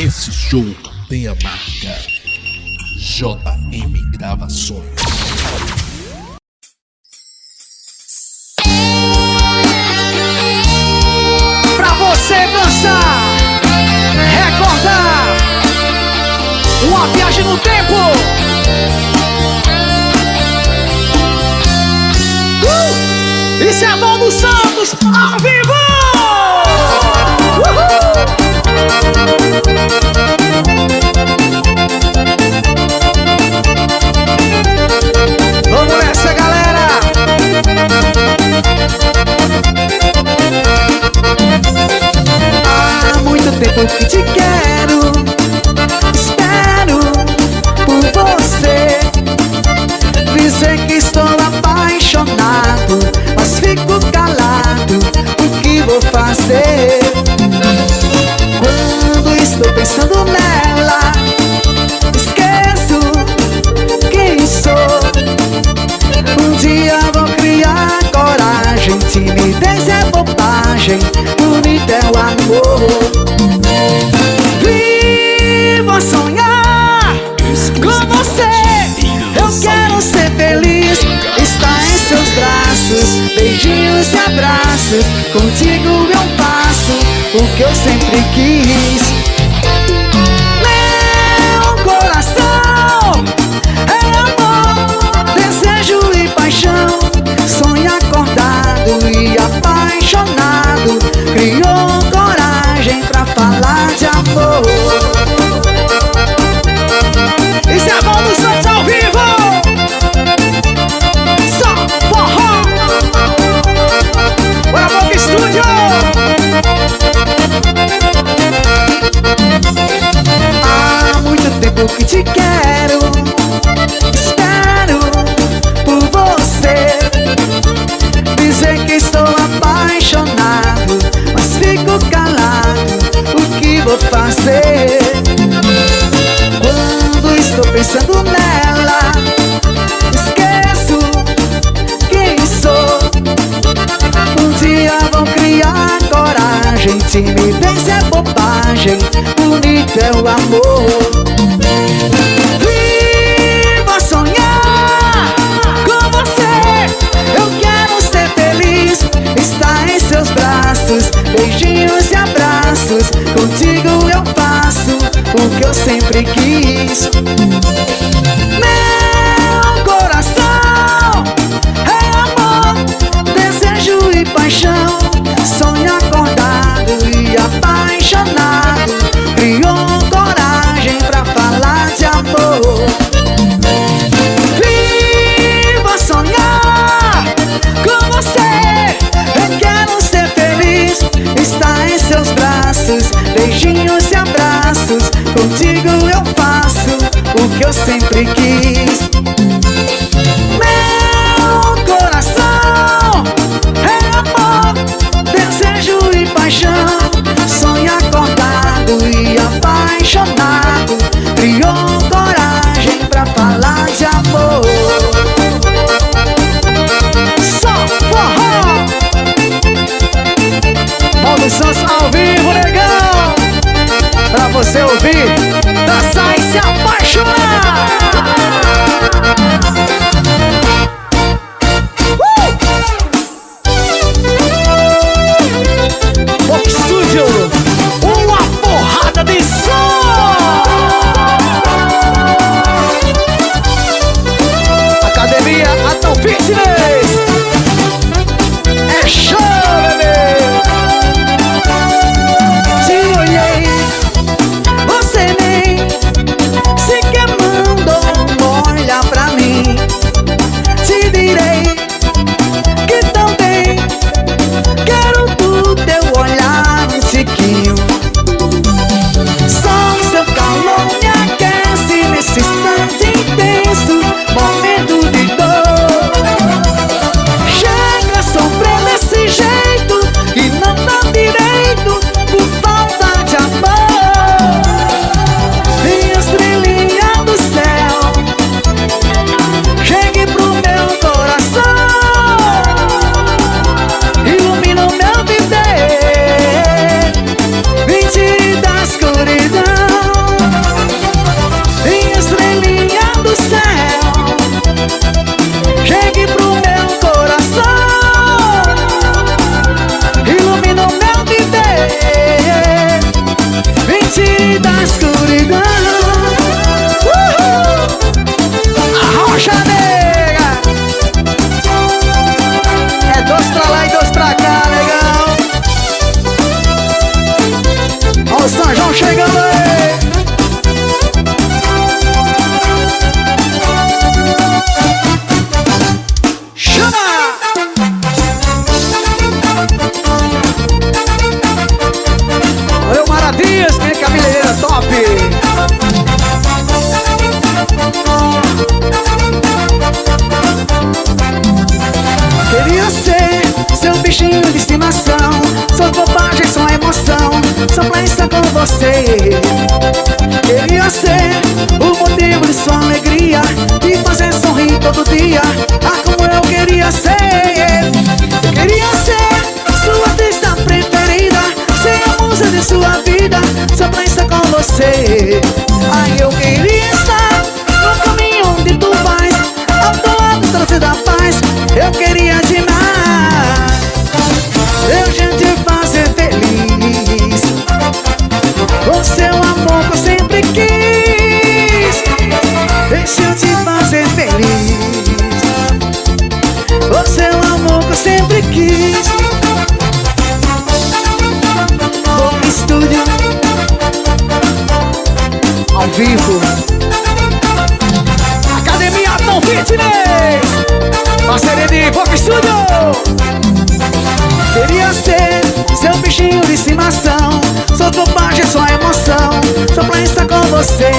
Esse show tem a marca JM Gravações. Pra você dançar, recordar uma viagem no tempo. Isso é Valdo Santos ao vivo. Vamos nessa, galera. Há muito tempo que te quero, espero por você. Dizer que estou apaixonado, mas fico calado, o que vou fazer? Quando estou pensando nela, esqueço quem sou. Um dia vou criar coragem, timidez é bobagem, bonito é o amor. Vivo a sonhar com você, eu quero ser feliz, estar em seus braços, beijinhos e abraços, contigo eu faço o que eu sempre quis. Meu coração é amor, desejo e paixão, sonho acordado e apaixonado, criou coragem pra falar de amor. Isso é Valdo Santos ao vivo. Só forró. Bora Boca Estúdio. Há muito tempo que te quero, espero por você. Dizer que estou apaixonado, mas fico calado, o que vou fazer? Quando estou pensando nela, esqueço quem sou. Um dia vão criar coragem, timidez é bobagem, bonito é o amor. Vivo a sonhar com você, eu quero ser feliz, estar em seus braços, beijinhos e abraços, contigo eu faço o que eu sempre quis. Meu coração é amor, desejo e paixão, sonho acordado e apaixonado, criou coragem pra falar de amor. Vivo a sonhar com você, eu quero ser feliz, estar em seus braços, beijinhos e abraços, contigo eu faço o que eu sempre quis. Meu coração é amor, desejo e paixão, sonho acordado e apaixonado, criou coragem pra falar de amor. Só forró. Valdo Santos ao vivo, negão, pra você ouvir, dançar e se apaixonar. Boca Estúdio, uma porrada de som. Academia Atom Fitness, é show, bebê. Te olhei, você com você. Queria ser o motivo de sua alegria, de fazer sorrir todo dia. Ah, como eu queria ser. Eu queria ser sua artista preferida, ser a musa de sua vida, só pra estar com você. Ai, eu queria estar no caminho onde tu vais, ao teu lado trazer a paz. Eu queria demais eu já te fazer feliz, com seu amor que eu sempre quis. Deixa eu te fazer feliz, com seu amor que eu sempre quis. Home Studio, ao vivo, Academia Tom Fitness, parceria de Home Studio. Queria ser seu bichinho de estimação, sua bobagem, sua emoção, só pra estar com você.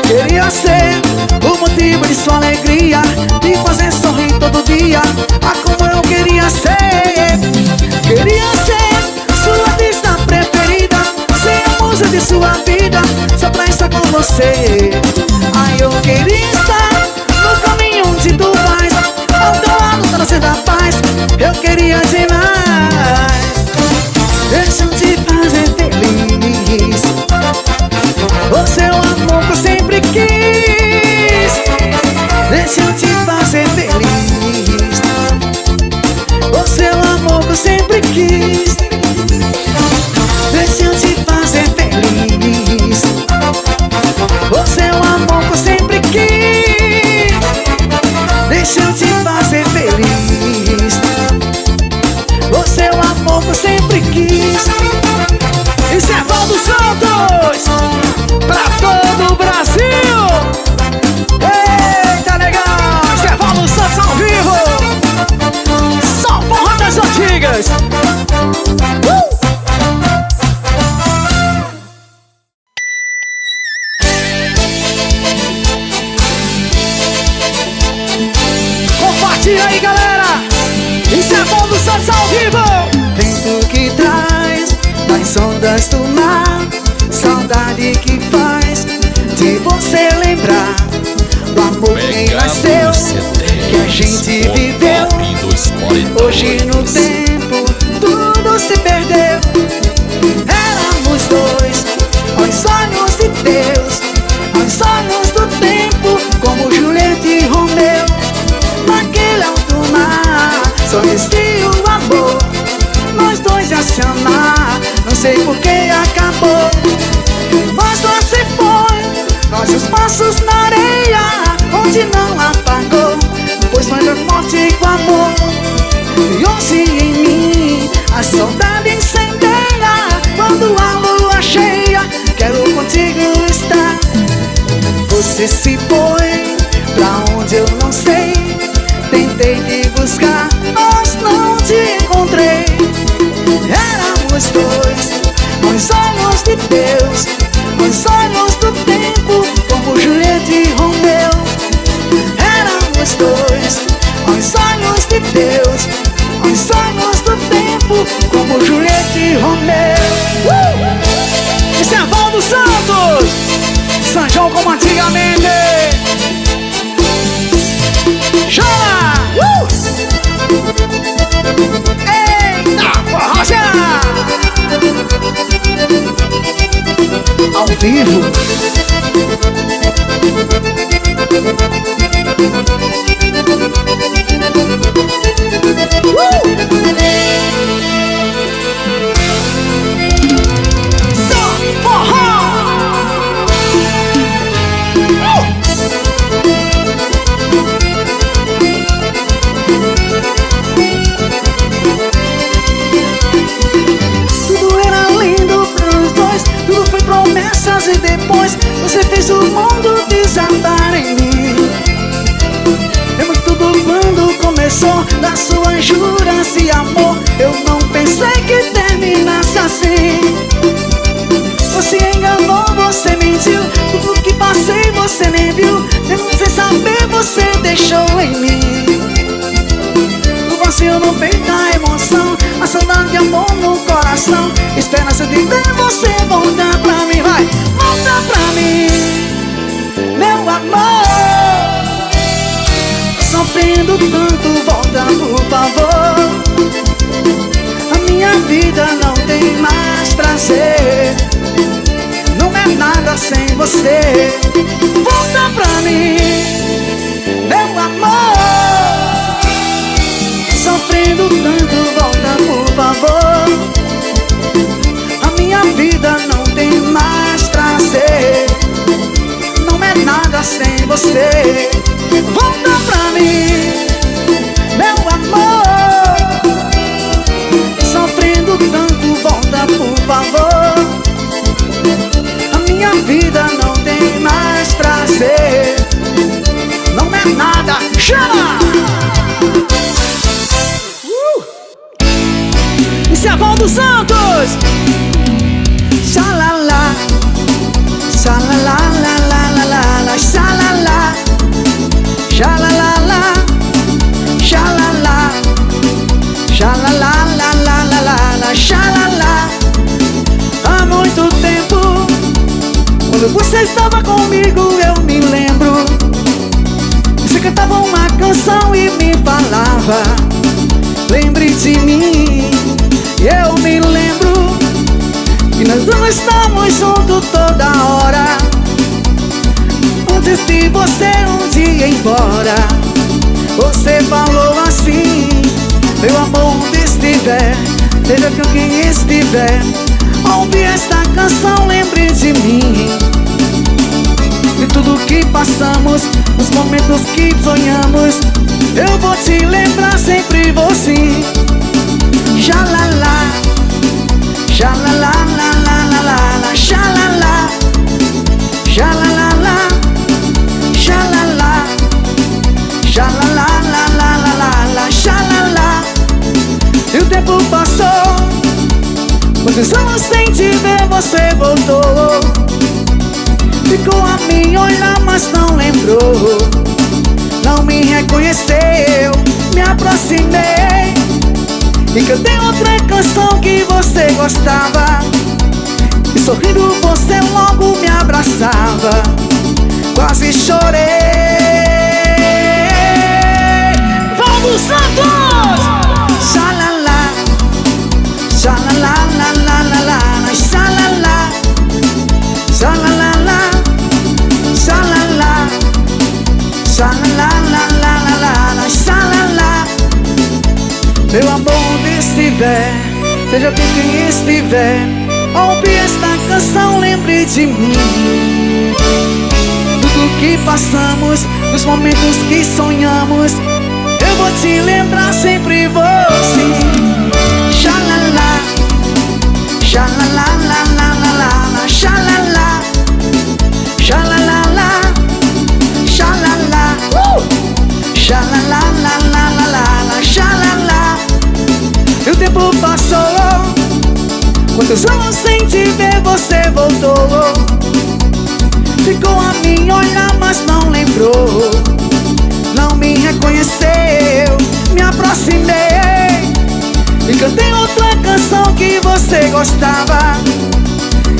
Queria ser o motivo de sua alegria, de fazer sorrir todo dia. Ah, como eu queria ser. Queria ser sua artista preferida, ser a musa de sua vida, só pra estar com você. Ai, eu queria estar no caminho onde tu vais, ao teu lado trazendo a paz. Eu queria demais. Deixa eu te fazer feliz, o seu amor que eu sempre quis. Deixa eu te fazer feliz, o seu amor que eu sempre quis. Deixa eu te fazer feliz, o seu amor que eu sempre quis. Deixa eu te fazer feliz, o seu amor que eu sempre quis. Isso é Valdo Santos pra todo o Brasil. Eita, legal! Isso é Valdo Santos ao vivo, só forró das antigas. Compartilha aí, galera! Isso é Valdo Santos ao vivo. Vento que traz das ondas do mar, saudade que faz de você lembrar do amor que nasceu, que a gente viveu. Hoje no tempo tudo se perdeu. Éramos dois, aos sonhos de Deus, aos sonhos do tempo, como Julieta e Romeu. Naquele alto mar só existia o amor, nós dois ia se amar, não sei por que acabou. Mas lá se foi, nossos passos na areia, onde não apagou, pois foi da morte com amor. E hoje em mim a saudade incendeia, quando a lua cheia quero contigo estar. Você se foi pra onde eu não sei, tentei te buscar, mas não te encontrei. Éramos dois, aos olhos de Deus, aos olhos do tempo, como Julieta e Romeu. Éramos dois, aos olhos de Deus, aos olhos do tempo, como Julieta e Romeu. Isso é Valdo Santos, São João como antigamente. Chama! Eita, forrocha! Ao vivo. Só forró! Tudo era lindo para os dois, tudo foi promessas e depois você fez o mundo desabar em mim. Lembro tudo quando começou, das suas juras e amor. Eu não pensei que terminasse assim. Você enganou, você mentiu, tudo que passei você nem viu. Mesmo sem saber você deixou em mim o vazio no peito, a emoção, a saudade e amor no coração. coração, esperança de ver você voltar pra mim. Vai, volta pra mim, meu amor. Sofrendo tanto, volta por favor. A minha vida não tem mais prazer, não é nada sem você. Volta pra mim, meu amor. Sofrendo tanto, volta por favor. A minha vida não tem mais prazer, não é nada sem você. Volta pra mim, meu amor. Sofrendo tanto, volta por favor. A minha vida não tem mais prazer, não é nada. Chama! Esse é Valdo Santos. Xalala, xalala, la la la la la, xalala, xalala, xalala, xalala, la la la la la, xalala. Há muito tempo, quando você estava comigo, eu me lembro. Você cantava uma canção e me falava: lembre de mim. E eu me lembro que nós não estamos juntos toda hora. Antes de você um dia ir embora, você falou assim: meu amor, onde estiver, seja com quem estiver, ouve esta canção, lembre de mim. De tudo que passamos, dos momentos que sonhamos, eu vou te lembrar sempre você. Xalala, xalala, la la la la la, xalala, xalala, xalala, xalala, la la la la la, xalala. E o tempo passou, quantos anos sem te ver você voltou. Ficou a me olhar, mas não lembrou, não me reconheceu. Me aproximei e cantei outra canção que você gostava, e sorrindo você logo me abraçava. Quase chorei. Valdo Santos! Xalala, xalala, la la la la, xalala, xalala, xalala, xalala, la la la la, xalala. Meu amor, onde estiver, seja com quem estiver, ouve esta canção, lembre de mim. Tudo que passamos, dos momentos que sonhamos, eu vou te lembrar sempre você. Xalala, xalala, la la la la la, xalala, xalala, xalala, xalala, la la la la la, xalala. E o tempo passou, quantos anos sem te ver você voltou. Ficou a me olhar, mas não lembrou, não me reconheceu. Me aproximei e cantei outra canção que você gostava,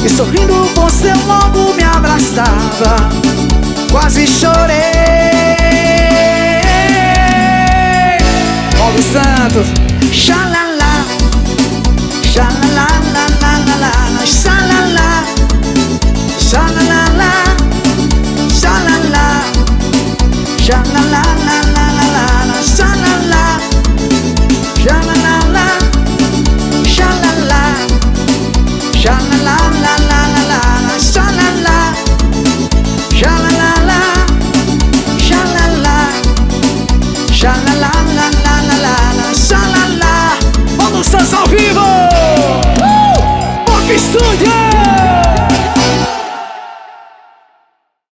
e sorrindo você logo me abraçava. Quase chorei. Valdo Santos.